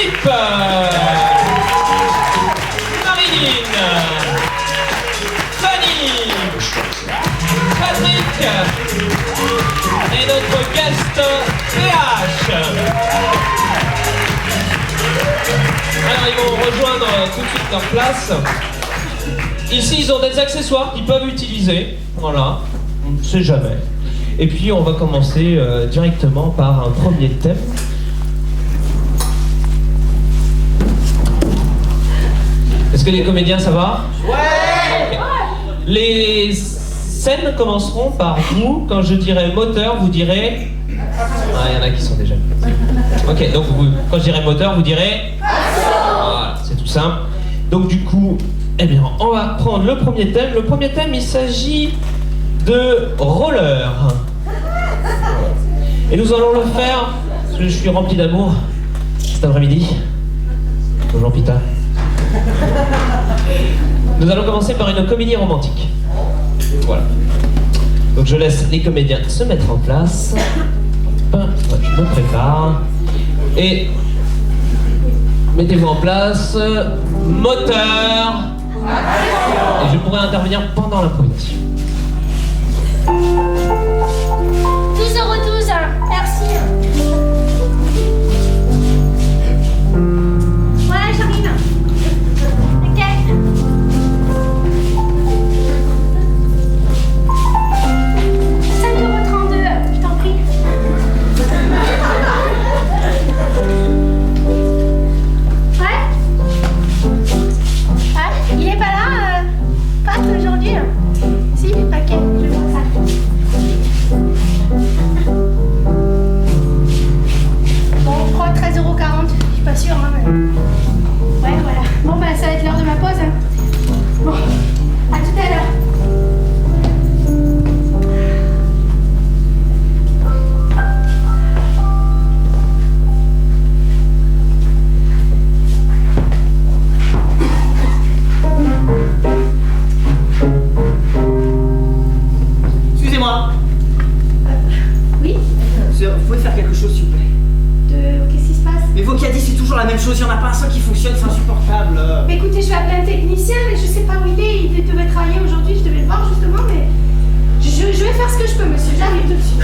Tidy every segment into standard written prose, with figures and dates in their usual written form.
Philippe, Marilyn, Fanny, Patrick et notre guest PH. Alors ils vont rejoindre tout de suite leur place. Ici ils ont des accessoires qu'ils peuvent utiliser. Voilà, on ne sait jamais. Et puis on va commencer directement par un premier thème. Est-ce que les comédiens ça va? Ouais. Les scènes commenceront par vous. Quand je dirai moteur, vous direz... Ah, il y en a qui sont déjà... Ok, donc quand je dirai moteur, vous direz... Voilà, c'est tout simple. Donc du coup, eh bien, on va prendre le premier thème. Le premier thème, il s'agit de roller. Et nous allons le faire, parce que je suis rempli d'amour cet après-midi. Bonjour Pita. Nous allons commencer par une comédie romantique. Voilà. Donc je laisse les comédiens se mettre en place. Je me prépare. Et mettez-vous en place. Moteur. Et je pourrai intervenir pendant l'improvisation. 12,12 €, merci. Voilà, j'arrive. Ok. 5,32 €, je t'en prie. Ouais. Ouais, il est pas là, Pat, aujourd'hui? Si, ok, je vais voir ça. Bon, on prend 13,40 €, je suis pas sûre, hein, mais... Ouais, voilà. Bon, bah, ça va être l'heure de ma pause. Hein. Bon, à tout à l'heure. Excusez-moi. Oui? Vous pouvez faire quelque chose, s'il vous plaît? Qu'est-ce qui se passe? Mais vos caddies, c'est toujours la même chose. Il n'y en a pas un seul qui fonctionne, c'est insupportable. Mais écoutez, je vais appeler un technicien, mais je sais pas où il est. Il devait travailler aujourd'hui, je devais le voir justement, mais... Je vais faire ce que je peux, monsieur. J'arrive tout de suite.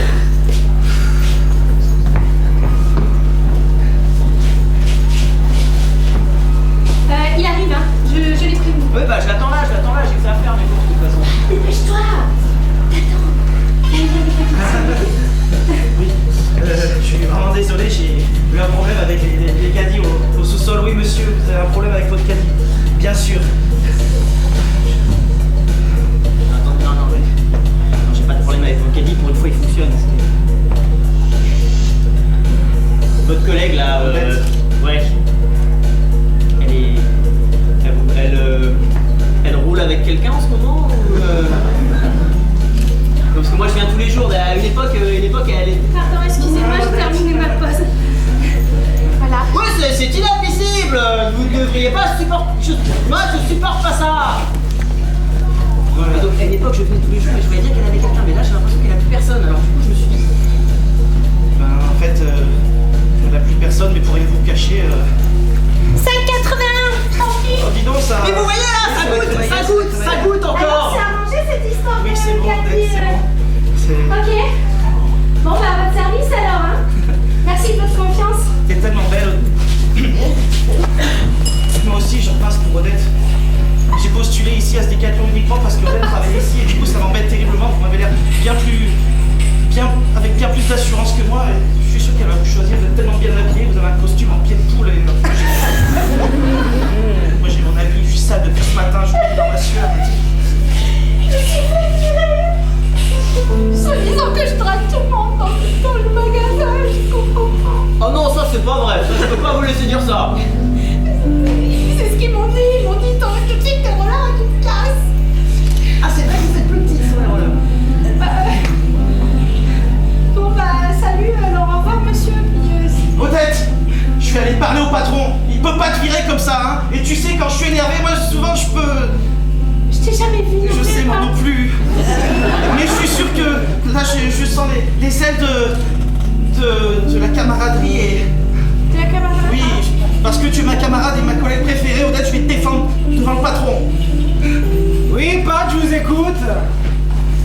Il arrive, hein. Je l'ai prévenu. Oui, bah je l'attends là, j'ai que ça à faire, mais bon, de toute façon. Dépêche-toi! T'attends! Oui, je suis vraiment désolé, j'ai eu un problème avec les caddies au sous-sol. Oui, monsieur, vous avez un problème avec votre caddie. Bien sûr. Attendez, non, oui. Non, j'ai pas de problème avec vos caddies, pour une fois, il fonctionne. Votre collègue, là, ouais. Elle roule avec quelqu'un en ce moment ou Parce que moi je viens tous les jours, à une époque elle est... Pardon, excusez-moi, j'ai terminé ma pause. Voilà. Oui, c'est inadmissible. Vous ne devriez pas supporter... Moi je supporte pas ça. Voilà. Donc à une époque je venais tous les jours et je voyais dire qu'elle avait quelqu'un, mais là j'ai l'impression qu'elle a plus personne, alors du coup je me suis dit... en fait, elle a plus personne, mais pourriez-vous vous cacher 5,81, tant pis. Oh, dis donc ça... Mais vous voyez là, ça goûte encore. Alors c'est arrangé cette histoire Oui, de c'est bon, caddie, c'est bon. Ok. Bon, bah à votre service alors, hein. Merci de votre confiance. T'es tellement belle. Moi aussi, j'en passe pour Odette. J'ai postulé ici à ce Décathlon uniquement parce que Odette travaille ici et du coup ça m'embête terriblement. Vous m'avez l'air avec bien plus d'assurance que moi. Et je suis sûr qu'elle va vous choisir. Vous êtes tellement bien habillé, vous avez un costume en pied de poule. Et... Moi j'ai mon habit, je suis sale depuis ce matin, je suis dans ma sueur. Je suis fatiguée. Soi-disant que je drague tout le monde dans le magasin, je comprends pas. Oh non, ça c'est pas vrai, ça, je peux pas vous laisser dire ça. C'est ce qu'ils m'ont dit, t'en es tout de suite, t'es rollers et tu te casses. Ah c'est vrai que vous êtes plus petite sur les rollers. Bon bah salut, alors au revoir monsieur, puis... Odette, je suis allé parler au patron, il peut pas te virer comme ça, hein. Et tu sais, quand je suis énervé, moi souvent je peux... Je t'ai jamais vu. Je sais, moi non plus. Mais je suis sûr que là, je sens les ailes de la camaraderie et... De la camaraderie. Oui, parce camarade et ma collègue préférée, Odette, je vais te défendre devant le patron. Oui, Pat, je vous écoute.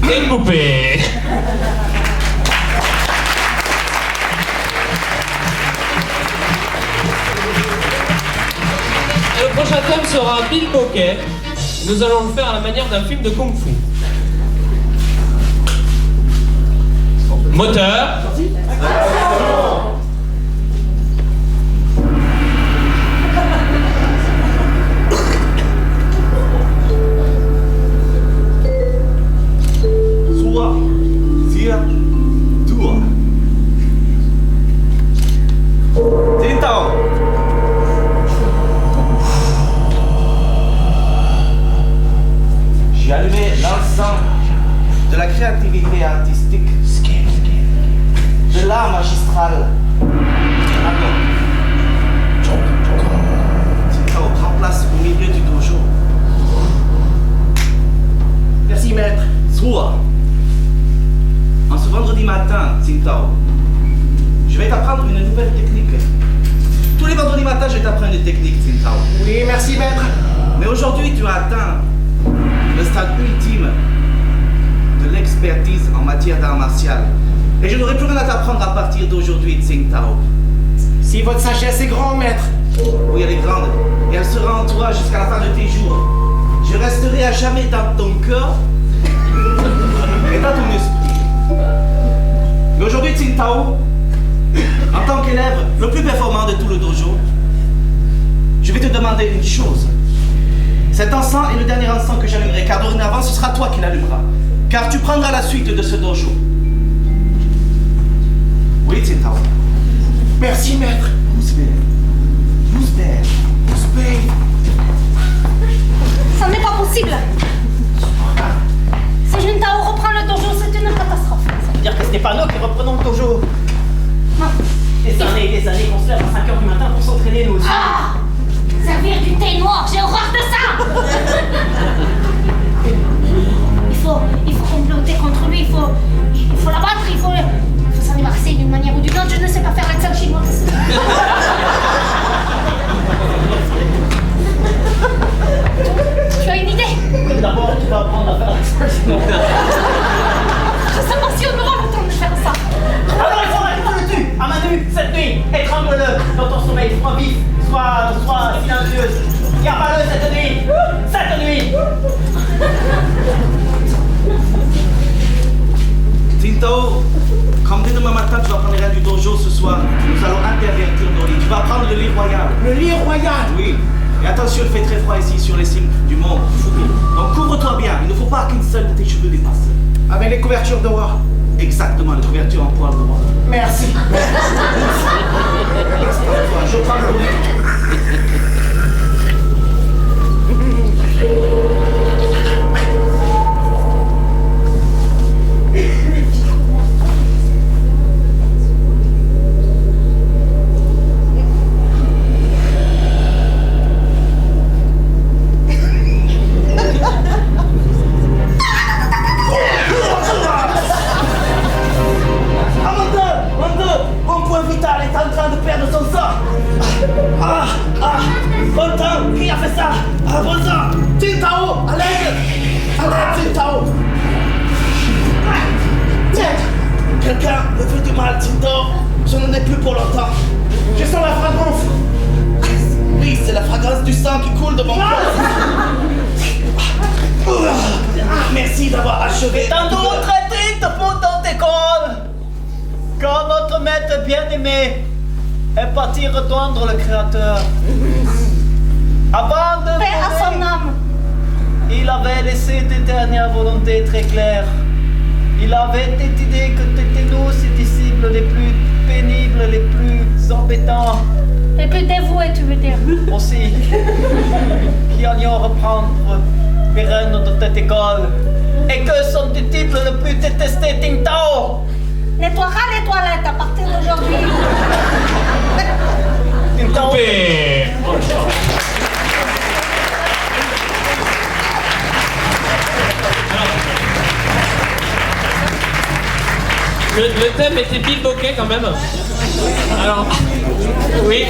Et une poupée. Et le prochain thème sera Bill Bokeh. Nous allons le faire à la manière d'un film de Kung Fu. Moteur. Soit, sia, tua. Tintao. J'ai allumé l'encens de la créativité artistique, de l'art magistral. Tintao, prends place au milieu du dojo. Merci, maître. Soit, en ce vendredi matin, Tintao, je vais t'apprendre une nouvelle technique. Tous les vendredis matins, je vais t'apprendre une technique, Tintao. Oui, merci, maître. Mais aujourd'hui, tu as atteint le stade ultime de l'expertise en matière d'art martial. Et je n'aurai plus rien à t'apprendre à partir d'aujourd'hui, Tsingtao. Si votre sagesse est grande, maître. Oui, elle est grande. Et elle sera en toi jusqu'à la fin de tes jours. Je resterai à jamais dans ton corps et dans ton esprit. Mais aujourd'hui, Tsingtao, en tant qu'élève le plus performant de tout le dojo, je vais te demander une chose. Cet encens est le dernier encens que j'allumerai, car dorénavant, ce sera toi qui l'allumeras. Car tu prendras la suite de ce dojo. Oui, Tsingtao. Merci, maître. Ça n'est pas possible. Si Juntao reprend le dojo, c'est une catastrophe. Ça veut dire que ce n'est pas nous qui reprenons le dojo. Non. Des années et des années qu'on se lève à 5h du matin pour s'entraîner, nous aussi. Ah! Servir du thé noir, j'ai horreur de ça. Il faut comploter contre lui, il faut l'abattre, il faut s'en débarrasser d'une manière ou d'une autre. Je ne sais pas faire l'accent chinois. Tu as une idée? D'abord, tu vas apprendre à faire l'accent chinois. Je sais pas si on aura le temps de faire ça. Alors, il faudra que tu le tues à main nue cette nuit. Étrangle-le dans ton sommeil, sois vif, sois silencieuse. Garde-le cette nuit. Cette nuit. Tintao, comme dès demain matin tu vas prendre les rênes du dojo ce soir, nous allons intervertir nos lits. Tu vas prendre le lit royal. Le lit royal. Oui. Et attention, il fait très froid ici sur les cimes du monde. Donc couvre-toi bien. Il ne faut pas qu'une seule de tes cheveux dépasse. Avec les couvertures dehors. Exactement, les couvertures en poil droit. Merci. Je prends le lit. Quelqu'un me veut du mal, Tintao. Je n'en ai plus pour longtemps. Je sens la fragrance. Oui, c'est la fragrance du sang qui coule de mon corps. Merci d'avoir achevé. Tant d'autres tricks pour ton école. Quand notre maître bien-aimé est parti rejoindre le Créateur. Avant de Paix à son mourir, âme. il avait laissé des dernières volontés très claires. Il avait décidé que c'était nous, ses disciples les plus pénibles, les plus embêtants Les plus dévoués, tu veux dire. aussi, qui allions reprendre les rênes de cette école. Et que son disciple le plus détesté, Tintao. Nettoiera les toilettes à partir d'aujourd'hui. Tintao. Coupé. Le thème était Bill Bokeh quand même. Alors, oui.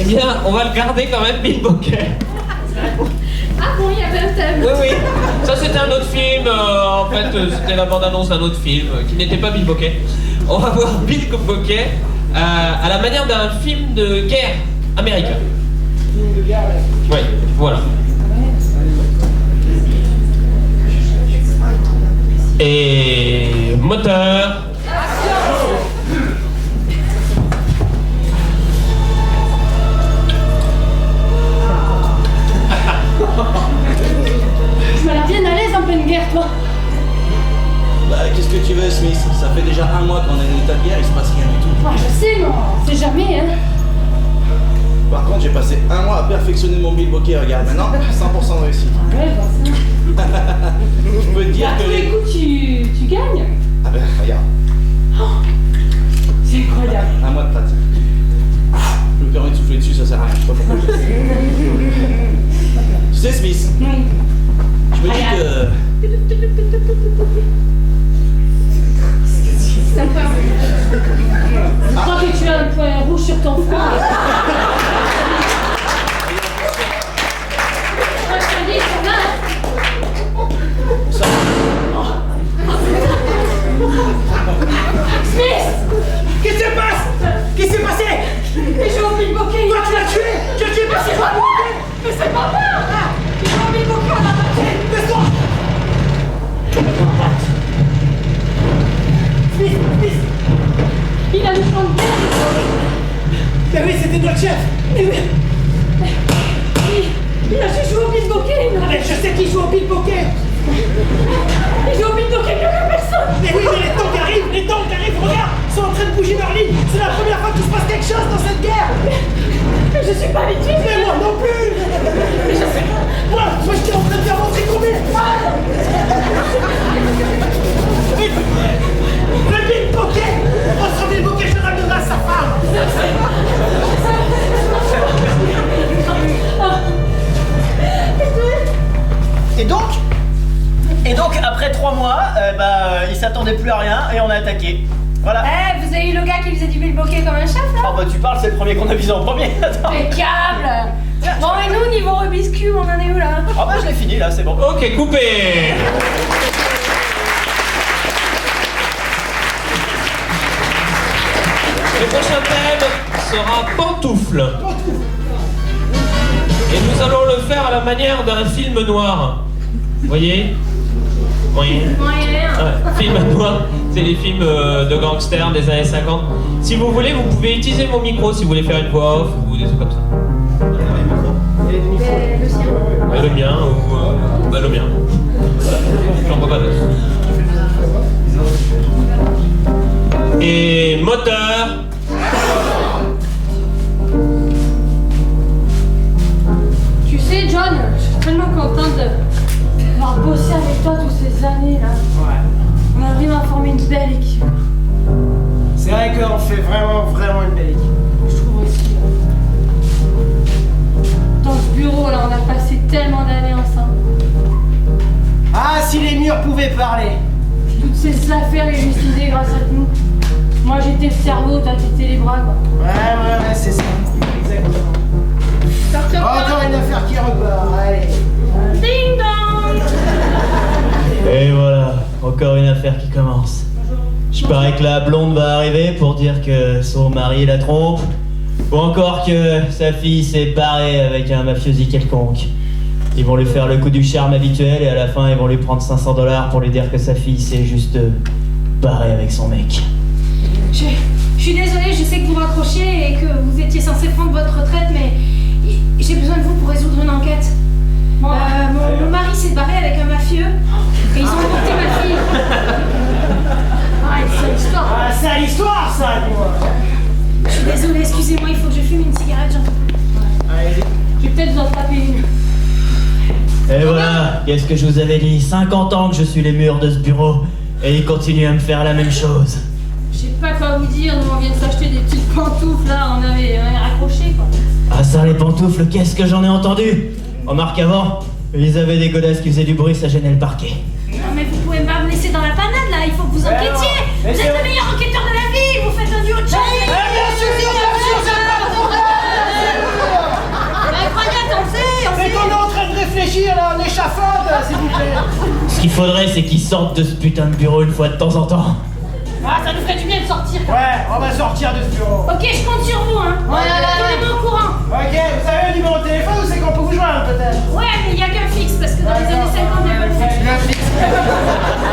Eh bien, on va le garder quand même, Bill Bokeh. Ah bon, il y avait un thème. Oui, oui. Ça, c'était un autre film. En fait, c'était la bande-annonce d'un autre film qui n'était pas Bill Bokeh. On va voir Bill Bokeh à la manière d'un film de guerre américain. Oui, voilà. Et moteur. Je m'as l'air bien à l'aise en pleine guerre, toi. Bah, qu'est-ce que tu veux, Smith? Ça fait déjà 1 mois qu'on est en état de guerre, il se passe rien du tout. Ouais, je sais, mais on sait jamais, hein. Par contre, j'ai passé 1 mois à perfectionner mon Bill Bokeh, regarde. Maintenant, 100% de réussite. Ouais, je vois ça. Je peux te dire À que tous les coups, tu gagnes. Ah ben, regarde. C'est incroyable. 1 mois de pratique. Je me permets de souffler dessus, ça sert à rien, je sais pas pourquoi je le fais. Tu sais, Smith, je me dis que... C'est un point. Je crois que tu as un point rouge sur ton front. Ça... Smith! Qu'est-ce qui se passe? Qu'est-ce qui s'est passé? Mais j'ai oublié le bokeh! Toi, tu l'as tué? Tu l'as tué parce que c'est pas moi! Mais c'est pas moi! J'ai oublié le bokeh, on a pas tué! Laisse-toi! Smith! Il a le champ de guerre! Mais oui, c'était notre chef! Mais oui! Il a juste joué au Bill Bokeh! Mais je sais qui joue au Bill Bokeh! Il joue au Bill Bokeh mieux que personne! Mais oui, mais les tanks arrivent, regarde! Ils sont en train de bouger leur ligne! C'est la première fois qu'il se passe quelque chose dans cette guerre! Mais je suis pas habituée! Mais moi non plus! Mais je sais pas! Moi, j'étais en train de faire rentrer combien? Le Bill Bokeh! On se Bill Bokeh, je ramènerai à sa femme! Et donc, après 3 mois, il s'attendait plus à rien et on a attaqué. Voilà. Eh, vous avez eu le gars qui faisait du Bill Bokeh comme un chef, là? Oh bah tu parles, c'est le premier qu'on a visé en premier. Attends. Impeccable! Bon, et nous, niveau Rubik's Cube, on en est où, là? Oh bah je l'ai fini là, c'est bon. Ok, coupé. Le prochain thème sera pantoufle. Et nous allons le faire à la manière d'un film noir. Vous voyez? Oui. Ouais, film noir, c'est les films de gangsters des années 50. Si vous voulez, vous pouvez utiliser mon micro si vous voulez faire une voix off ou des trucs comme ça. Le sien. Le mien ou le mien. J'en vois pas d'autres. Et moteur. Tu sais, John, je suis tellement contente d'avoir bossé avec toi toutes ces années, là. Ouais. On a vraiment formé une belle équipe. C'est vrai qu'on fait vraiment une belle équipe. Je trouve aussi. Dans ce bureau, là, on a passé tellement d'années ensemble. Ah, si les murs pouvaient parler! Toutes ces affaires réussies grâce à nous. Moi, j'étais le cerveau, toi, t'étais les bras, quoi. Ouais, c'est ça. Exactement. Encore une affaire qui repart, allez. Ding dong! Et voilà, encore une affaire qui commence. Je parie que la blonde va arriver pour dire que son mari la trompe, ou encore que sa fille s'est barrée avec un mafiosi quelconque. Ils vont lui faire le coup du charme habituel et à la fin ils vont lui prendre 500 $ pour lui dire que sa fille s'est juste barrée avec son mec. Je suis désolée, je sais que vous raccrochez et que vous étiez censé prendre votre retraite, mais j'ai besoin de vous pour résoudre une enquête. Mon mari s'est barré avec un mafieux et ils ont emporté ma fille. Ah, c'est l'histoire. Ah, c'est l'histoire, ça, dis-moi! Je suis désolée, excusez-moi, il faut que je fume une cigarette, j'en peux plus. Allez-y. Je vais peut-être vous en taper une. Et voilà, qu'est-ce que je vous avais dit? 50 ans que je suis les murs de ce bureau et ils continuent à me faire la même chose. Je sais pas quoi vous dire, nous on vient de s'acheter des petites pantoufles là, on avait raccroché quoi. Ah ça, les pantoufles, qu'est-ce que j'en ai entendu? Remarque avant, ils avaient des godasses qui faisaient du bruit, ça gênait le parquet. Non mais vous pouvez pas me laisser dans la panade là, il faut que vous enquêtiez. Mais Vous c'est êtes vrai. le meilleur enquêteur de la ville, vous faites un duo de champions. Bien sûr, Ce qu'il faudrait, c'est qu'ils sortent de ce putain de bureau une fois de temps en temps. Ah, ça nous ferait du bien de sortir. Ouais, on va sortir de ce bureau. Ok, je compte sur vous, hein. Tenez-moi au courant. Ok, vous avez un numéro de téléphone ou c'est qu'on peut vous joindre peut-être? Ouais, mais il n'y a qu'un fixe parce que dans les années 50, il n'y a pas de fixe.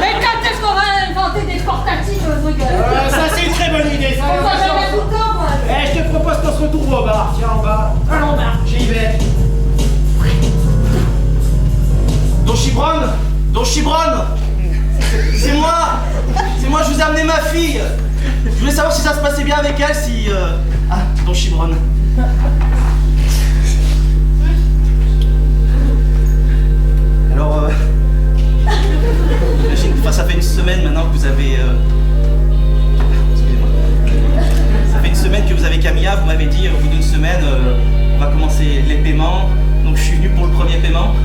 Mais quand est-ce qu'on va inventer des portatifs, je rigole? Ça c'est une très bonne idée, ça. On va jamais tout le temps, moi. Eh, je te propose qu'on se retrouve au bar. Tiens, en bas. Allons, bah. J'y vais. Don Chibron, c'est moi, je vous ai amené ma fille. Je voulais savoir si ça se passait bien avec elle, si... Ah, Don Chibron. Alors, ça fait une semaine maintenant que vous avez... Excusez-moi. Ça fait une semaine que vous avez Camilla, vous m'avez dit, au bout d'une semaine, on va commencer les paiements. Donc je suis venu pour le premier paiement.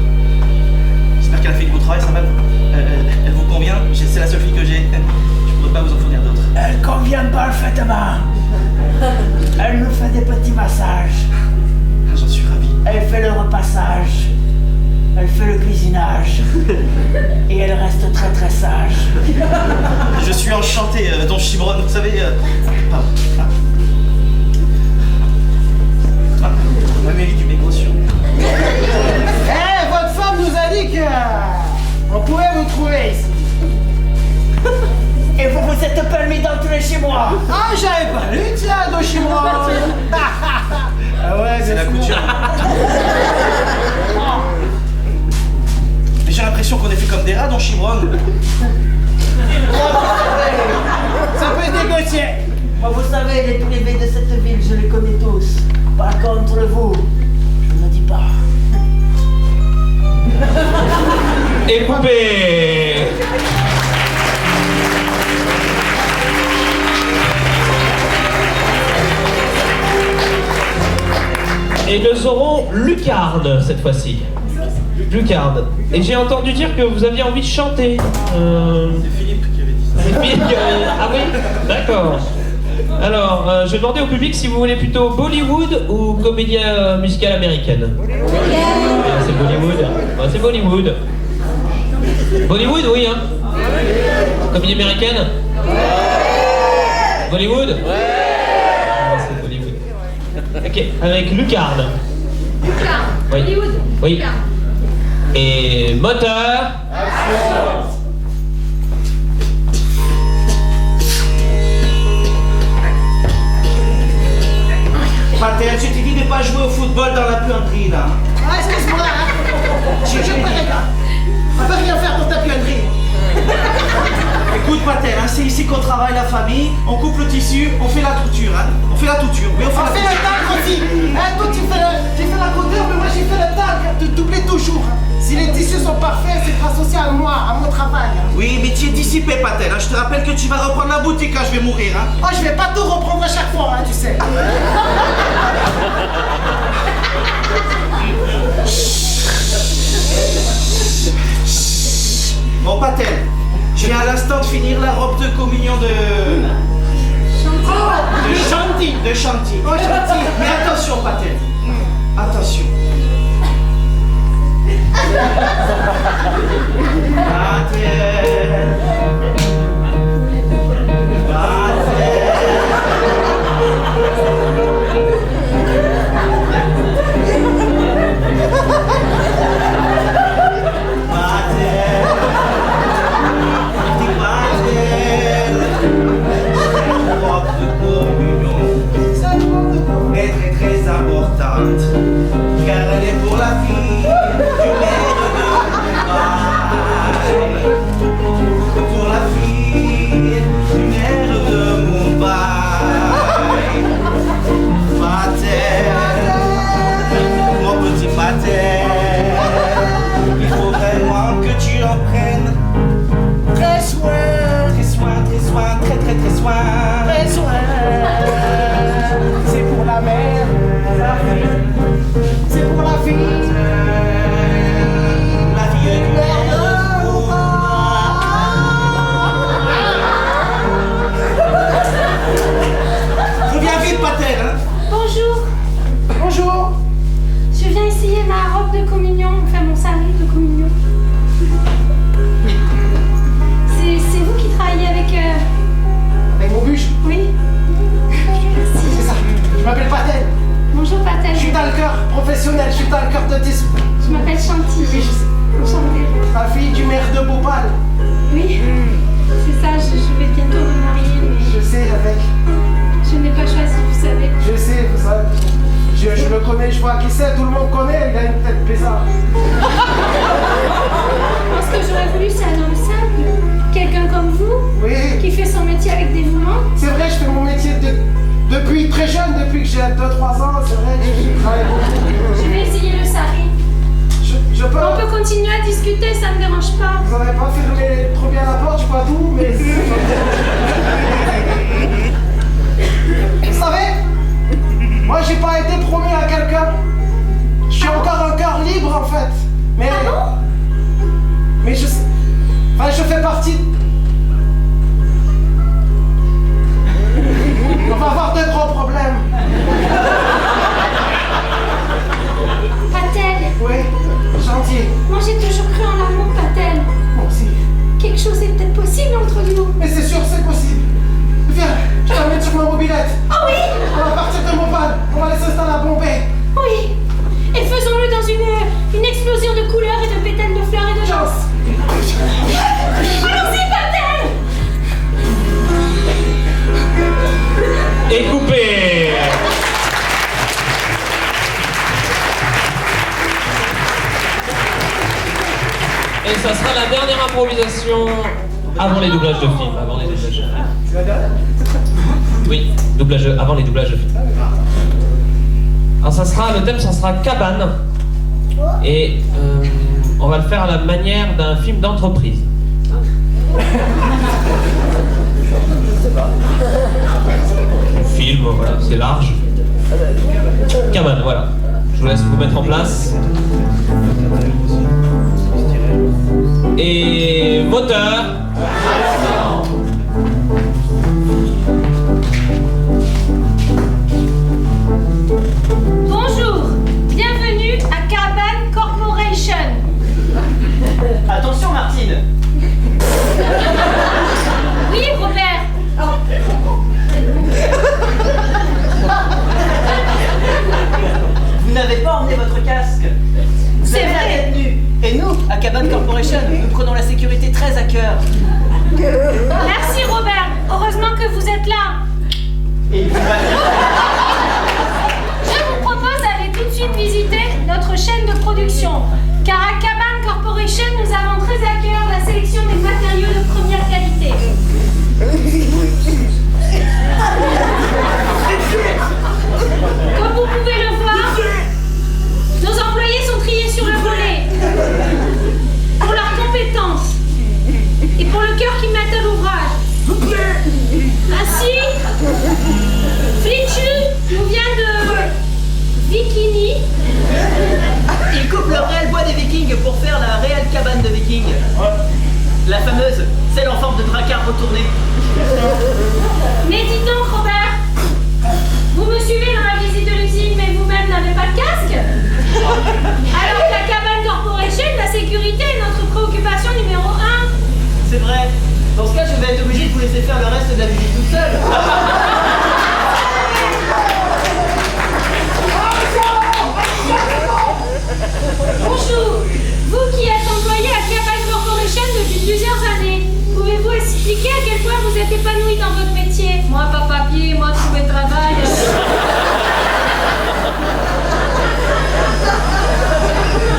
J'espère qu'elle a fait du beau travail, ça va. Elle vous convient? C'est la seule fille que j'ai. Je pourrais pas vous en fournir d'autres. Elle convient parfaitement. Elle nous fait des petits massages. J'en suis ravi. Elle fait le repassage. Elle fait le cuisinage. Et elle reste très très sage. Je suis enchanté, Don Chibron. Vous savez... Pardon. On m'a mis du négociation. Eh, votre femme nous a dit que on pouvait vous trouver ici. Et vous vous êtes permis d'entrer chez moi. Ah, j'avais pas lu, tiens, de chez moi. Ah ouais, C'est la couture. Mais j'ai l'impression qu'on est fait comme des rats, Don Chibron. Ça peut se négocier. Moi, vous savez, les privés de cette ville, je les connais tous. Par contre, vous, je ne dis pas. Et coupé. Et nous aurons Lucarne cette fois-ci. Lucarne. Et j'ai entendu dire que vous aviez envie de chanter. C'est Philippe qui avait dit ça. C'est Philippe qui avait... Ah oui? D'accord. Alors, je demandais au public si vous voulez plutôt Bollywood ou comédie musicale américaine. C'est Bollywood. Ah, c'est Bollywood. Bollywood, oui, hein. Comédie américaine. Bollywood. Ah, c'est Bollywood. Ok, avec Lucarne. Lucarne. Oui. Hollywood. Oui. Lucarne. Et moteur. Pater, je t'ai dit de pas jouer au football dans la puanterie, là. Ah, excuse-moi, hein. Je peux rien. On peut rien faire pour ta puanterie. Écoute, Pater, hein, c'est ici qu'on travaille la famille, on coupe le tissu, on fait la couture, hein. On fait la couture, oui, on fait On la fait le couture. tag aussi. Hein, toi, tu fais la couture, mais moi, j'ai fait le tag. De doubler toujours. Si les tissus sont parfaits, c'est grâce aussi à moi, à mon travail. Oui, mais tu es dissipé, Pater, hein. Je te rappelle que tu vas reprendre la boutique quand je vais mourir, hein. Oh, je vais pas tout reprendre à chaque fois, hein, tu sais. Bon, Pater, je viens à l'instant de finir la robe de communion de Chanty. De Chanty. Oh, Chanty. Mais attention, Pater. Attention. Est très très importante, car elle est pour la fille du maire de Mumbai. Pour la fille du maire de Mumbai. Pater, mon petit Pater, il faut vraiment que tu en prennes Très soin. très soin, très très très soin. Très soin. C'est pour la mère. C'est pour la fille. La fille du maire de Mumbai. Reviens vite, Pater, hein. Bonjour. Bonjour. Je viens essayer ma robe de communion, enfin mon sarrau de communion. Oui. C'est ça. Je m'appelle Patel. Bonjour Patel. Je suis dans le cœur professionnel, je suis dans le cœur d'autisme. Je m'appelle Chanty. Oui, je sais. Enchantée. La fille du maire de Bhopal. Oui. C'est ça, je vais bientôt me marier, mais Je sais, avec. je n'ai pas choisi, vous savez. Je sais, vous savez. Je le connais, je vois qui c'est, tout le monde connaît, il a une tête bizarre. Moi, ce que j'aurais voulu, c'est un homme simple. Quelqu'un comme vous, Oui, qui fait son métier avec dévouement. c'est vrai, je fais mon métier depuis très jeune, depuis que j'ai 2-3 ans, c'est vrai, je travaille beaucoup. Je vais essayer le sari. Je peux... On peut continuer à discuter, ça me dérange pas. Vous n'avez pas fermé trop bien la porte, je vois tout, mais... Vous savez, moi j'ai pas été promis à quelqu'un. Je suis encore un cœur libre en fait. Mais... Ah bon? Mais je sais... Enfin, je fais partie... On va avoir de gros problèmes. Patel, Oui, gentil. moi j'ai toujours cru en l'amour, Patel. Moi aussi. Quelque chose est peut-être possible entre nous. Mais c'est sûr, c'est possible. Viens, je t'amène sur ma mobilette. Ah oui? On va partir de Bhopal. On va aller s'installer à Bombay. Oui. Et faisons-le dans une explosion de couleurs et de pétales de fleurs et de danse. Allons-y, Patel! Et coupé. Et ça sera la dernière improvisation avant les doublages de films. Avant les doublages de films. C'est la dernière? Oui, avant les doublages de films. Alors le thème ça sera cabane. Et on va le faire à la manière d'un film d'entreprise. Film, voilà, c'est large. Cabane, voilà. Je vous laisse vous mettre en place. Et moteur. Bonjour, bienvenue à Cabane Corporation. Attention Martine. Oui, Robert. Vous n'avez pas emmené votre casque. Vous C'est avez la vrai. tête nue. Et nous, à Cabane Corporation, nous prenons la sécurité très à cœur. Merci, Robert. Heureusement que vous êtes là. Et vous Je vous propose d'aller tout de suite visiter notre chaîne de production. Car à Cabane Corporation, nous avons très à cœur la sélection des matériaux de première qualité. Comme vous pouvez le voir, nos employés sont triés sur le volet. Pour leurs compétences et pour le cœur qu'ils mettent à l'ouvrage. Ainsi, Flitchu nous vient de Bikini. Il coupe le réel bois des Vikings pour faire la réelle cabane de Vikings. La fameuse, celle en forme de dracard retourné. Mais dites donc, Robert, vous me suivez dans la visite de l'usine, mais vous-même n'avez pas de casque? Alors que la Cabane Corporation, la sécurité est notre préoccupation numéro 1. C'est vrai. Dans ce cas, je vais être obligé de vous laisser faire le reste de la visite toute seule. Bonjour, vous qui êtes employé à Cabane Corporation depuis plusieurs années, pouvez-vous expliquer à quel point vous êtes épanoui dans votre métier? Moi, pas papier, moi, trouver travail.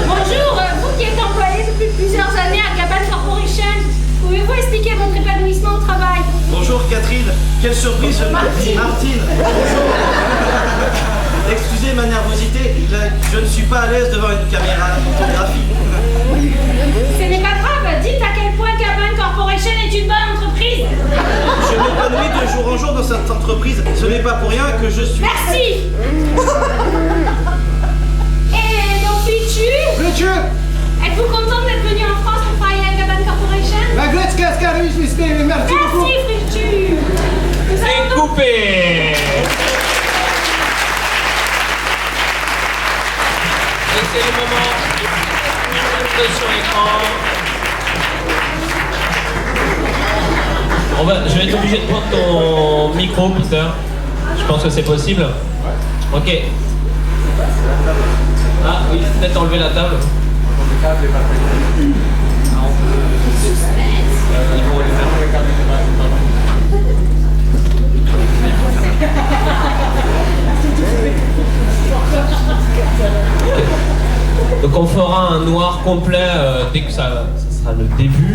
Bonjour, vous qui êtes employé depuis plusieurs années à Cabane Corporation, pouvez-vous expliquer votre épanouissement au travail? Bonjour Catherine, quelle surprise Martine. Martine. Excusez ma nervosité, je ne suis pas à l'aise devant une caméra de photographie. Ce n'est pas grave, dites à quel point Cabane Corporation est une bonne entreprise. Je m'épanouis de jour en jour dans cette entreprise, ce n'est pas pour rien que je suis... Merci. Et donc, Flitchu, Flitchu! êtes-vous content d'être venu en France pour travailler à Cabane Corporation? La Gretz Cascari, je suis merci beaucoup. Merci, Flitchu. Nous Et allons donc... coupé. Et c'est le moment de sur l'écran. Je vais être obligé de prendre ton micro, Peter. Je pense que c'est possible. Ok. Ah oui, peut-être enlever la table. Donc on fera un noir complet dès que ça sera le début.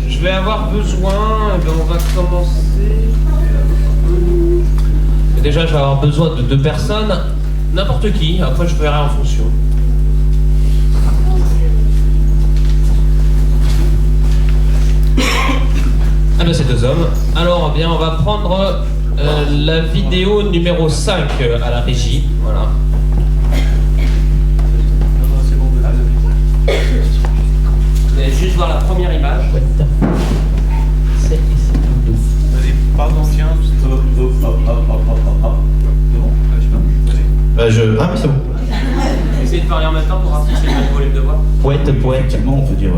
Je vais avoir besoin, on va commencer. Déjà je vais avoir besoin de 2 personnes, n'importe qui, après je verrai en fonction. Ah ben c'est 2 hommes. Alors bien on va prendre la vidéo numéro 5 à la régie, voilà. Vous allez juste voir la première image. C'est Vas-y, pardon, tiens. Hop. C'est bon? Je sais pas. Vas-y. Ah oui, c'est bon. Essayez de parler en même temps pour voir si c'est le même volume de voix. Poète. Effectivement, on peut dire.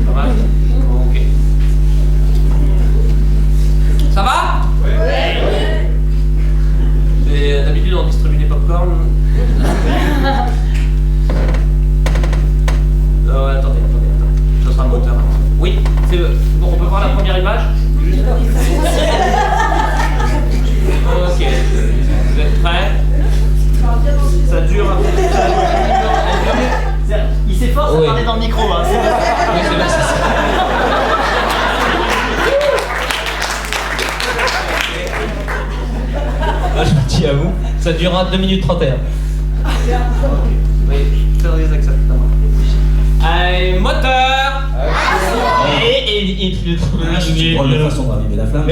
Pas mal? Ok. Ça va? Ouais. D'habitude on distribue des popcorn. Attendez. Ça sera le moteur. Oui, c'est bon, on peut voir la première image? Ok. Vous êtes prêts? Ça dure un peu. Il s'efforce à parler dans le micro. Hein. Oui, c'est vrai, c'est ça. Ah, je vous dis à vous, ça durera 2 minutes 31. Oui, très exact. Allez, moteur! Et Tu prends la façon d'arriver la flamme.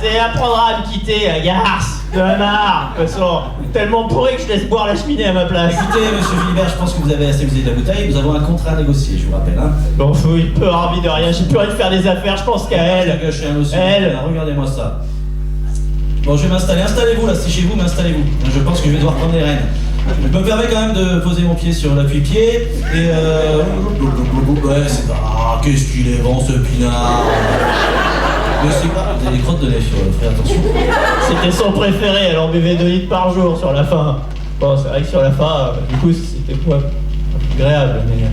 C'est apprendra à me quitter, la garce. De la marre. De toute façon, tellement pourri que je laisse boire la cheminée à ma place. Écoutez, monsieur Philibert, je pense que vous avez assez usé de la bouteille. Nous avons un contrat à négocier, je vous rappelle. Hein. Bon, fou, il peut avoir envie de rien. J'ai plus envie de faire des affaires, je pense qu'à elle. Je suis un monsieur. Elle. Regardez-moi ça. Bon, je vais m'installer. Installez-vous là, c'est chez vous, mais installez-vous. Je pense que je vais devoir prendre les rênes. Je me permets quand même de poser mon pied sur l'appui-pied et ouais, c'est pas. Ah, qu'est-ce qu'il est grand ce pinard! Mais c'est pas. Vous avez des crottes de nez sur le frère, attention. C'était son préféré, elle en buvait 2 litres par jour sur la fin. Bon, c'est vrai que sur la fin, du coup, c'était pas agréable, mais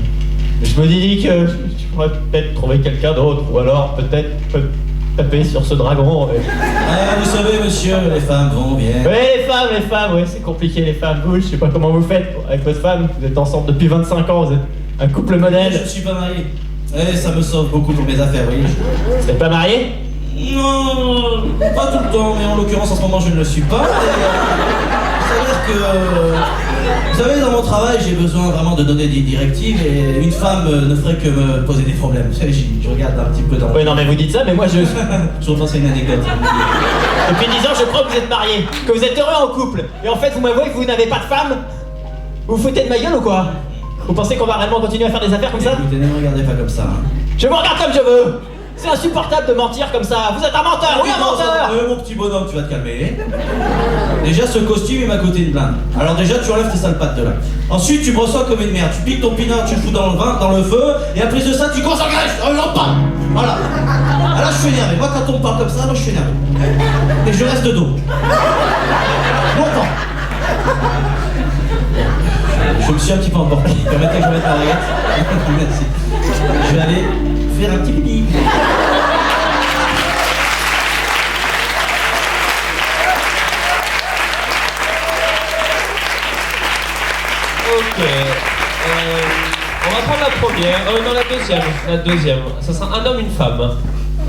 je me dis que je pourrais peut-être trouver quelqu'un d'autre, ou alors peut-être taper sur ce dragon. Ah, vous savez, monsieur, les femmes vont bien. Oui, les femmes, oui, c'est compliqué, les femmes. Vous, je sais pas comment vous faites avec votre femme, vous êtes ensemble depuis 25 ans, vous êtes un couple modèle. Je ne suis pas marié. Eh, ça me sauve beaucoup pour mes affaires, vous voyez. Vous n'êtes pas marié? Non, pas tout le temps, mais en l'occurrence en ce moment je ne le suis pas. C'est-à-dire que, vous savez, dans mon travail j'ai besoin vraiment de donner des directives et une femme ne ferait que me poser des problèmes. Vous savez, je regarde un petit peu dans... Oui, non mais vous dites ça, mais moi je vous pense à une anecdote. Depuis 10 ans je crois que vous êtes marié, que vous êtes heureux en couple. Et en fait vous m'avouez que vous n'avez pas de femme. Vous vous foutez de ma gueule ou quoi? Vous pensez qu'on va réellement continuer à faire des affaires comme ça? Écoutez, ne me regardez pas comme ça. Hein. Je vous regarde comme je veux. C'est insupportable de mentir comme ça. Vous êtes un menteur, oui un menteur. Mon petit bonhomme, tu vas te calmer. Déjà ce costume il m'a coûté une blinde. Alors déjà tu enlèves tes sales pattes de là. Ensuite tu me reçois comme une merde. Tu piques ton pinard, tu le fous dans le vin, dans le feu. Et après de ça tu commences à regarder dans le pain. Voilà. Alors je suis énervé. Moi quand on me parle comme ça, moi je suis énervé. Et je reste de dos. Longtemps. Je me suis un petit peu emporté. Permettez que je mette ma baguette. Merci. Je vais aller faire un petit pipi. Ok. On va prendre la première. Non, la deuxième. Ça sera un homme, une femme.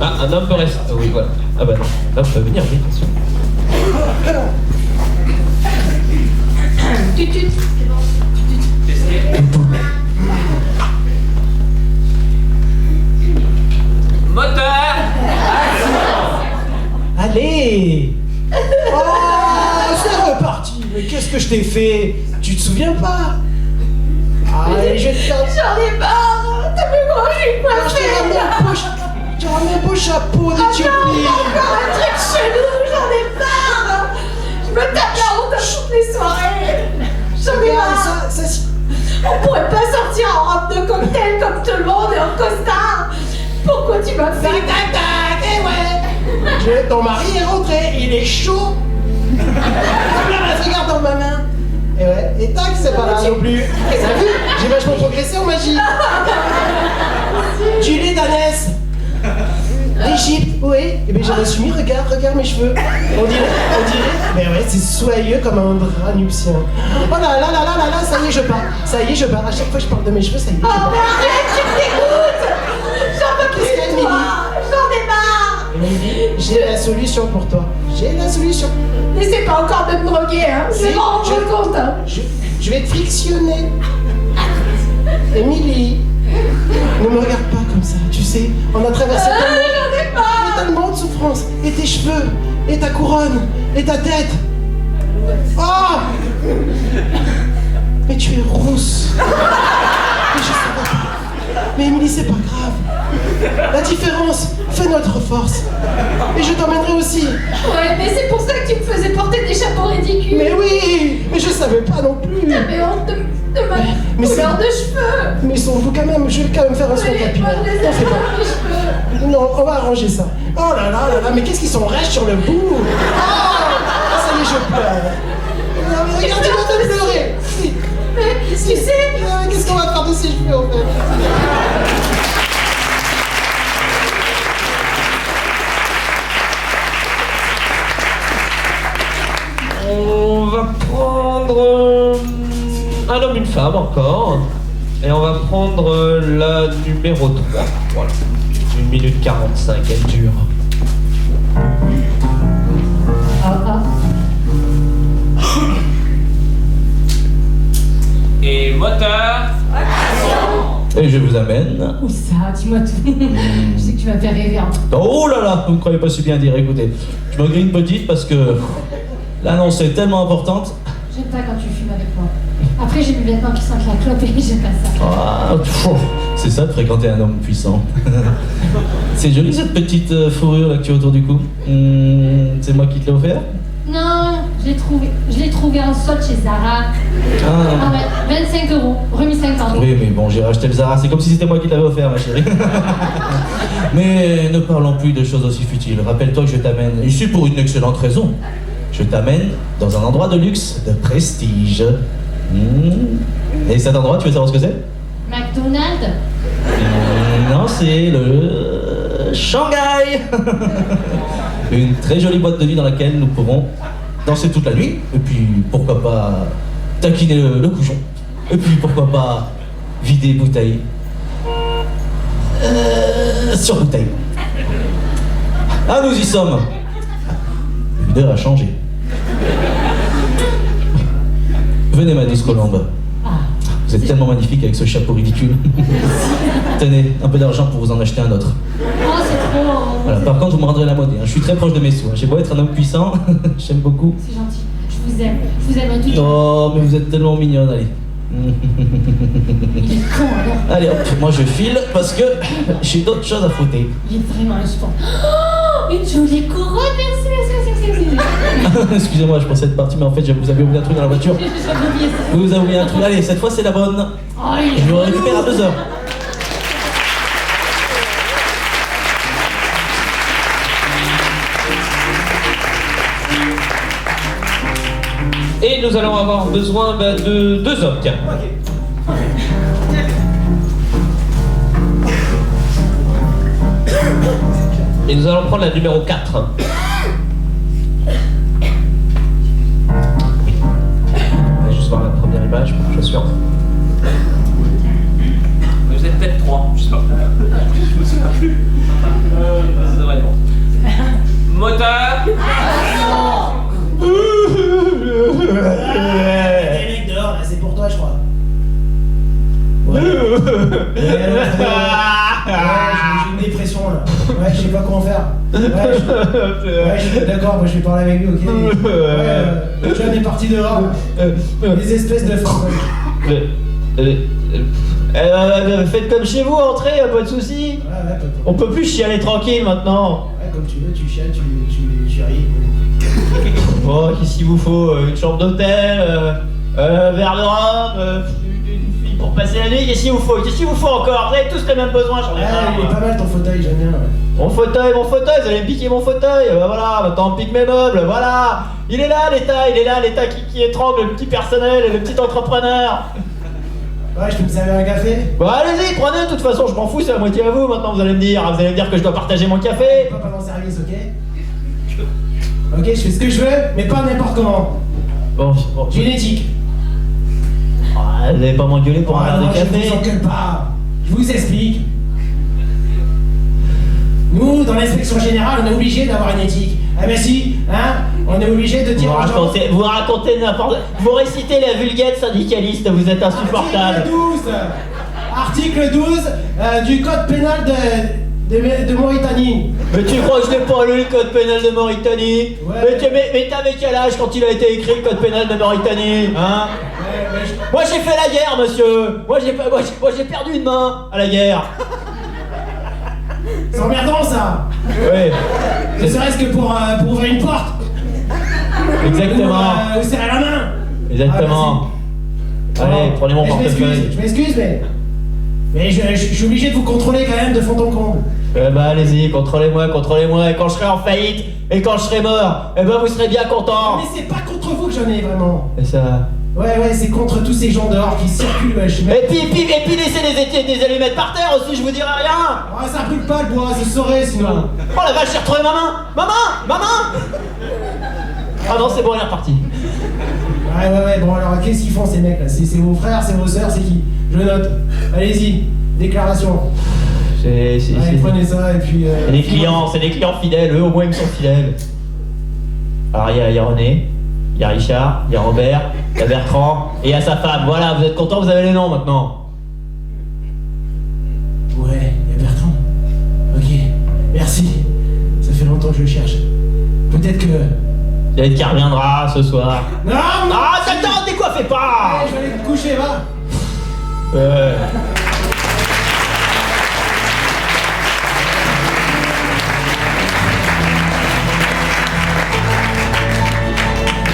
Ah, un homme peut rester. Oui, voilà. Ah bah non. L'homme peut venir, oui, bien sûr. Tutut. Tester. Moteur. Allez. Oh, c'est reparti. Mais qu'est-ce que je t'ai fait? Tu te souviens pas? Allez, je te J'en ai marre. T'as vu comment je suis coiffée? J'ai ramené un beau chapeau d'Éthiopie. Encore un truc chelou, j'en ai marre. Je me tape la honte à toutes les soirées. J'en ai marre. Ça, On pourrait pas sortir en robe de cocktail comme tout tu m'as fait. Tac, tac, tac, et ouais. Ton mari est rentré, il est chaud. Regarde dans ma main. Et ouais, et tac, c'est pas là non plus. T'as vu? J'ai vachement progressé en magie. Julie Danès. D'Égypte, oui. Et bien j'aurais soumis, regarde mes cheveux. On dirait. Mais ouais, c'est soyeux comme un drap nuptien. Oh là là là là là là, ça y est, je pars. À chaque fois que je parle de mes cheveux, ça y est, je Oh, pars. mais arrête, tu me dégoûtes. J'en peux plus Qu'est-ce qu'il y a, de toi. J'en ai marre. Émilie, j'ai la solution pour toi. N'essaie pas encore de me droguer, hein. Je vais m'en rendre compte, hein. Je vais te frictionner. Émilie, ne me regarde pas comme ça, tu sais, on a traversé tellement de souffrances. Et tes cheveux, et ta couronne, et ta tête. Oh! Mais tu es rousse. Mais je sais pas. Mais Émilie, c'est pas grave. La différence fait notre force. Et je t'emmènerai aussi. Ouais, mais c'est pour ça que tu me faisais porter des chapeaux ridicules. Mais oui, mais je savais pas non plus. T'avais honte de ma Mais couleur de cheveux. Mais sont-vous quand même, je vais quand même faire un soin Oui, moi capillaire. je les ai Non, c'est pas pas. mes cheveux. Non, on va arranger ça. Oh là là là là, mais qu'est-ce qu'ils sont rêches sur le bout. Ah, ça y est, je pleure. Non, mais regarde, tu vas te pleurer. Mais tu sais, Qu'est-ce qu'on va faire de ces cheveux en fait? On va prendre un homme, une femme encore. Et on va prendre la numéro 3. Voilà. 1 minute 45, elle dure. Et moteur. Et je vous amène. où ça, dis-moi tout. Je sais que tu vas me faire rêver, hein. Oh là là, vous ne croyez pas si bien dire. Écoutez, je me grille une petite parce que l'annonce est tellement importante. J'aime pas quand tu fumes avec moi. Après, j'ai mes vêtements qui sentent la clope et j'aime pas ça. Ah, c'est ça de fréquenter un homme puissant. C'est joli cette petite fourrure là que tu as autour du cou. C'est moi qui te l'ai offert? Non, je l'ai trouvé en solde chez Zara. Ah. Ouais, 25 €, remis 50. Oui, mais bon, j'ai racheté le Zara, c'est comme si c'était moi qui l'avais offert, ma chérie. Mais ne parlons plus de choses aussi futiles. Rappelle-toi que je t'amène ici pour une excellente raison. Je t'amène dans un endroit de luxe, de prestige. Et cet endroit, tu veux savoir ce que c'est? McDonald's. Non, c'est le Shanghai. Une très jolie boîte de nuit dans laquelle nous pourrons danser toute la nuit. Et puis, pourquoi pas taquiner le couchon. Et puis, pourquoi pas vider bouteille sur bouteille. Ah, nous y sommes. L'heure a changé. Venez, ma douce colombe. Vous êtes tellement magnifique avec ce chapeau ridicule. Tenez, un peu d'argent pour vous en acheter un autre. Oh, c'est trop. Voilà, par contre, vous me rendrez la monnaie. Je suis très proche de mes sous. J'ai beau être un homme puissant, j'aime beaucoup. C'est gentil. Je vous aime tout. Oh, mais vous êtes tellement mignonne, allez. Il est con alors. Allez hop, moi je file parce que j'ai d'autres choses à foutre. Il est vraiment insupportable. Oh, une jolie couronne, merci. Excusez-moi, je pensais être parti, mais en fait, je vous avais oublié un truc dans la voiture. J'avais oublié ça. Vous avez oublié un truc. Allez, cette fois, c'est la bonne. Oh, il est Je le récupère à 2 heures. Et nous allons avoir besoin de 2 hommes, tiens. Et nous allons prendre la numéro 4. On va juste voir la première image pour que je sois sûr. Vous êtes peut-être 3, je sais pas. Je me souviens plus. Ça devrait être bon. Moteur. Les mecs dehors, là, c'est pour toi, je crois. Ouais. J'ai une dépression là. Ouais, je sais pas comment faire. Ouais, je suis d'accord, moi je vais parler avec lui, ok. Ouais, tu vois, on est parti dehors. Des espèces de femmes. Faites comme chez vous, entrez, y'a pas de soucis. Ouais, pas de On peut plus chialer tranquille maintenant. Ouais, comme tu veux, tu chiales, tu ris. Oh, qu'est-ce qu'il vous faut? Une chambre d'hôtel, un verre de rhum, une fille pour passer la nuit. Qu'est-ce qu'il vous faut? Qu'est-ce qu'il vous faut encore? Vous avez tous les mêmes besoins, j'en ai marre. Il est pas mal ton fauteuil, j'aime bien. Ouais. Mon fauteuil, vous allez me piquer mon fauteuil. Bah voilà, maintenant on pique mes meubles, voilà. Il est là l'État qui étrangle le petit personnel et le petit entrepreneur. Ouais, je peux me servir un café? Bah allez-y, prenez, de toute façon, je m'en fous, c'est la moitié à vous maintenant, vous allez me dire que je dois partager mon café. Pas pendant service, ok? Ok, je fais ce que je veux, mais pas n'importe comment. Bon. J'ai une éthique. Ah, vous allez pas m'engueuler pour un verre de Je café? vous engueule pas. Je vous explique. Nous, dans l'inspection générale, on est obligé d'avoir une éthique. Ah ben si, hein? On est obligé de dire aux gens... Vous racontez n'importe... Vous récitez la vulgate syndicaliste, vous êtes insupportable. Article 12 du code pénal de Mauritanie. Mais tu crois que je n'ai pas lu le code pénal de Mauritanie? Ouais. Mais t'avais quel âge quand il a été écrit le code pénal de Mauritanie? Hein? Moi j'ai fait la guerre, monsieur. Moi j'ai perdu une main à la guerre. C'est emmerdant ça. Oui. Ne serait-ce que pour ouvrir une porte. Exactement. Ou serrer la main. Exactement. Ah, allez, prenez mon portefeuille. Je m'excuse, mais je suis obligé de vous contrôler quand même de fond en comble. Bah allez-y, contrôlez-moi, et quand je serai en faillite, et quand je serai mort, eh ben vous serez bien contents. Mais c'est pas contre vous que j'en ai vraiment. Et ça... Ouais, c'est contre tous ces gens dehors qui circulent. Et puis laissez des allumettes par terre aussi, je vous dirai rien. Ah, ça brûle pas le bois, ça se saurait sinon. Oh la vache, j'ai retrouvé ma main. Maman. Ah non, c'est bon, elle est repartie. Ouais, bon alors qu'est-ce qu'ils font ces mecs là? C'est vos frères, c'est vos sœurs, c'est qui? Je note. Allez-y, déclaration. Prenez ça et puis... c'est des clients fidèles, eux au moins ils me sont fidèles. Alors il y a René, il y a Richard, il y a Robert, il y a Bertrand et il y a sa femme. Voilà, vous êtes contents, vous avez les noms maintenant. Ouais, il y a Bertrand. Ok, merci. Ça fait longtemps que je le cherche. Peut-être que... Peut-être qu'il reviendra ce soir. Non. Ah, t'attends, décoiffez pas. Ouais, je vais aller te coucher, va.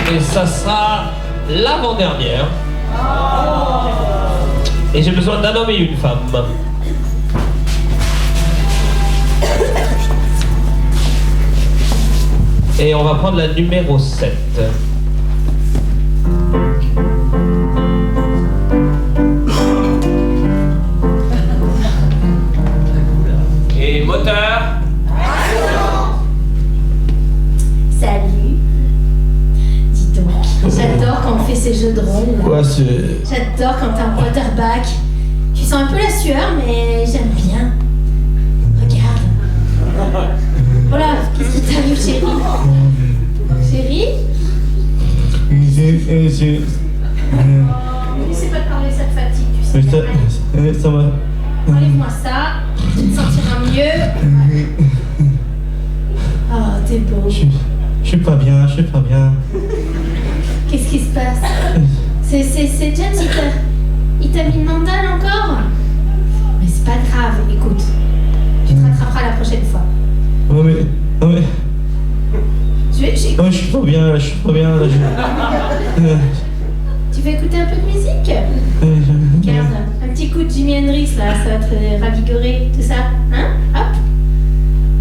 Et ça sera l'avant-dernière. Et j'ai besoin d'un homme et une femme. Et on va prendre la numéro 7. Et moteur. Salut. Dis donc, j'adore quand on fait ces jeux de rôle. Ouais, c'est... J'adore quand t'es un quarterback. Tu sens un peu la sueur, mais j'aime bien. Regarde. Voilà, qu'est-ce qui t'arrive, chérie? Chérie? Tu sais pas te parler, ça te fatigue, tu sais. Ça va. Enlève-moi ça, tu te sentiras mieux. Oh, t'es beau. Je suis pas bien. Qu'est-ce qui se passe? C'est James, il t'a mis une mandale encore? Mais c'est pas grave, écoute. Tu te rattraperas la prochaine fois. Non mais... Je Non, je suis pas bien là, Tu veux écouter un peu de musique? Regarde, un petit coup de Jimi Hendrix là, ça va te ravigorer, tout ça. Hein? Hop.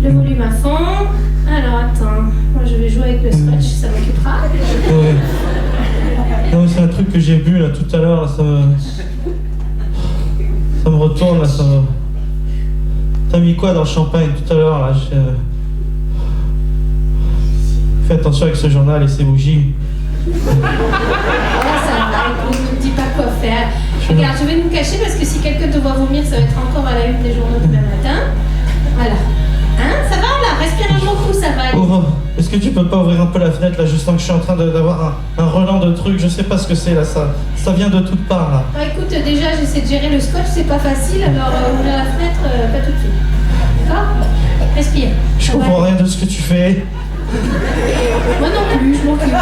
Le volume à fond. Alors attends, moi je vais jouer avec le scotch, ça m'occupera. Ouais. Non, c'est un truc que j'ai bu là tout à l'heure, ça me retourne là, ça me... T'as mis quoi dans le champagne tout à l'heure là? Fais attention avec ce journal et ces bougies. Oh ça va, écoute, ne me dis pas quoi faire. Regarde, je vais nous cacher parce que si quelqu'un te voit vomir, ça va être encore à la une des journaux demain matin. Voilà. Hein? Ça va là? Respire un gros coup, ça va aller. Oh, est-ce que tu peux pas ouvrir un peu la fenêtre là, juste tant que je suis en train d'avoir un relan de trucs? Je sais pas ce que c'est là, ça vient de toutes parts là. Bah, écoute, déjà j'essaie de gérer le scotch, c'est pas facile, alors ouvrir la fenêtre, pas tout de suite. D'accord? Respire. Je comprends rien de ce que tu fais. Moi non plus, je m'occupe.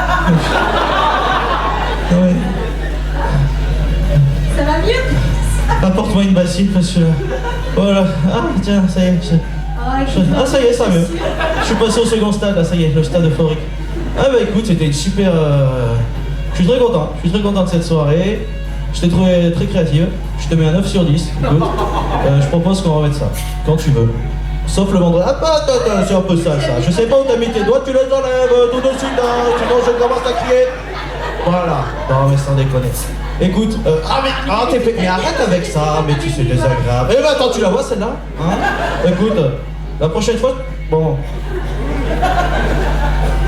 Ouais. Ça va mieux? Apporte-moi une bassine parce que... Voilà. Ah tiens, ça y est. Ah ça y est, ça va mieux. Je suis passé au second stade, là, ça y est, le stade euphorique. Ah bah écoute, c'était une super... Je suis très content de cette soirée. Je t'ai trouvé très créative. Je Je te mets un 9 sur 10. Écoute, je propose qu'on remette ça, quand tu veux. Sauf le vendredi. Attends, c'est un peu sale ça. Je sais pas où t'as mis tes doigts, tu les enlèves tout de suite, hein, sinon je commence à crier. Voilà. Non mais sans déconner. Écoute, mais arrête avec ça, mais tu sais désagréable. Eh ben attends, tu la vois celle-là, hein? Écoute, la prochaine fois, bon.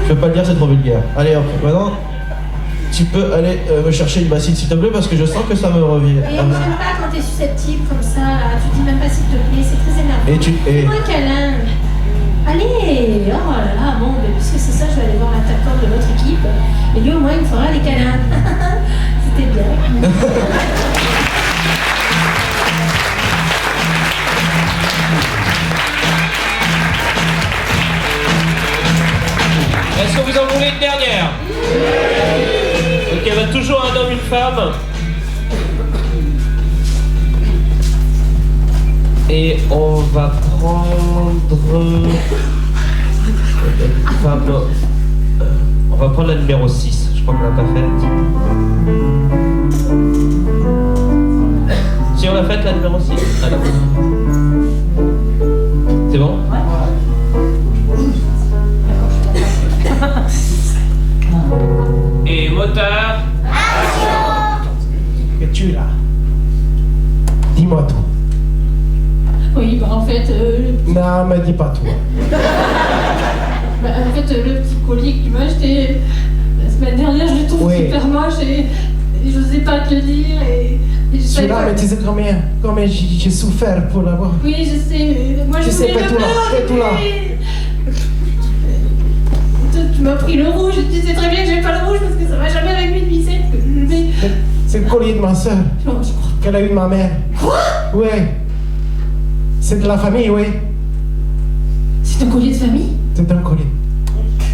Je vais pas le dire, c'est trop vulgaire. Allez hop, maintenant, tu peux aller me chercher une bassine s'il te plaît parce que je sens que ça me revient. Et j'aime pas quand t'es susceptible comme ça, là. Tu dis même pas s'il te plaît, c'est très énervant. Fais-moi un câlin. Allez, oh là là, bon, mais puisque c'est ça, je vais aller voir l'attaquant de votre équipe. Et lui, au moins, il me fera des câlins. C'était bien. Est-ce que vous en voulez une dernière? Ok, bah toujours un homme, une femme. Et on va prendre... on va prendre la numéro 6, je crois qu'on l'a pas faite. Si on l'a faite la numéro 6. Alors. C'est bon? Et moteur. Que tu là? Dis-moi tout. Oui, bah en fait... Non, me dis pas tout. Bah, en fait, le petit collier que tu m'as acheté la semaine dernière, je le trouve super moche et je sais pas te le dire et je sais Celui-là, pas... mais tu sais combien j'ai souffert pour l'avoir. Oui, je sais, mais moi je sais, voulais le fais tout là, bleu, fais tout là. Tu m'as pris le rouge, tu sais très bien que j'ai pas le rouge parce que ça va jamais avec mes biceps. C'est le collier de ma soeur Non, je crois qu'elle a eu de ma mère. Quoi? Ouais. C'est de la famille, oui. C'est un collier de famille? C'est un collier.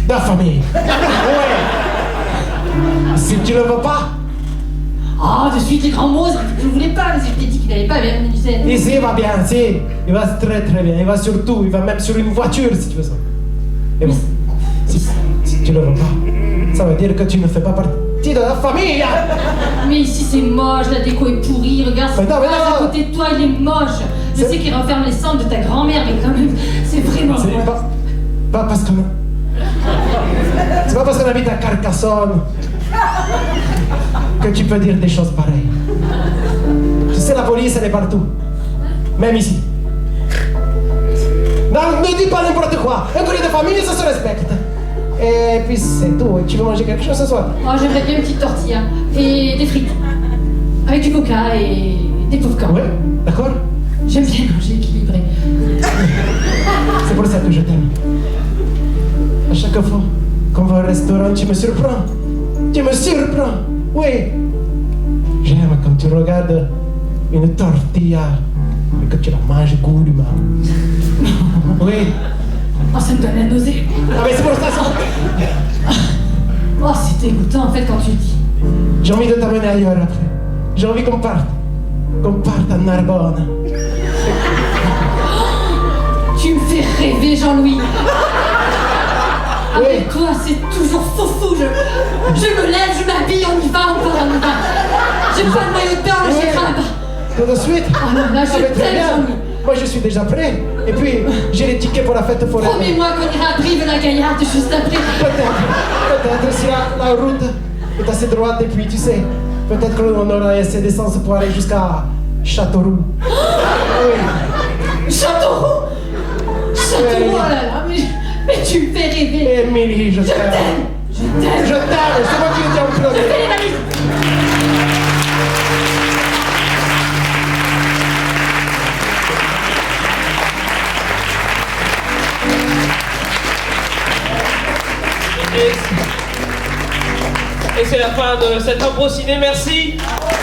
De la famille. Ouais. Si tu le veux pas. Ah, de suite les grands mots, je voulais pas, parce que je t'ai dit qu'il n'allait pas bien me Ici, il va bien, si. Il va très très bien. Il va sur tout. Il va même sur une voiture, si tu veux ça. Et bon, si tu le veux pas, ça veut dire que tu ne fais pas partie de la famille. Mais ici c'est moche, la déco est pourrie, regarde ce Mais non, mais passe non. à côté de toi, il est moche. Je sais qu'il renferme les cendres de ta grand-mère, mais quand même, c'est vraiment C'est moche. pas parce qu'on... C'est pas parce qu'on habite à Carcassonne que tu peux dire des choses pareilles. Tu sais, la police, elle est partout. Même ici. Non, ne dis pas n'importe quoi. Un collier de famille, ça se respecte. Et puis c'est tout. Tu veux manger quelque chose ce soir? Oh, j'aimerais bien une petite tortilla et des frites. Avec du coca et des popcorn. Oui, d'accord. J'aime bien manger équilibré. C'est pour ça que je t'aime. À chaque fois qu'on va au restaurant, tu me surprends. Tu me surprends. Oui. J'aime quand tu regardes une tortilla et que tu la manges goulûment. Oui. Oh, ça me donne la nausée. Ah mais c'est pour ça. Oh, c'est dégoûtant en fait quand tu le dis. J'ai envie de t'amener ailleurs après. J'ai envie qu'on parte. Qu'on parte à Narbonne. Tu me fais rêver, Jean-Louis. Oui. Avec toi, c'est toujours foufou. Je me lève, je m'habille, on y va, on y va. J'ai pas de maillot de bain, mais Oui. j'ai crabe. Tout de suite. Oh là là, je Ah, mais très t'aime, bien. Jean-Louis. Moi je suis déjà prêt. Et puis j'ai les tickets pour la fête foraine. Promets-moi qu'on ira à Brive-la-Gaillarde juste après. Peut-être si la route est assez droite et puis tu sais, peut-être qu'on aura assez d'essence pour aller jusqu'à Châteauroux. Oui. Châteauroux. Châteauroux, oh là là, mais tu me fais rêver. Émilie, je t'aime. Je t'aime. Je t'aime, c'est moi qui l'ai dit en premier. Fais les valises. Et c'est la fin de cette impro ciné, merci.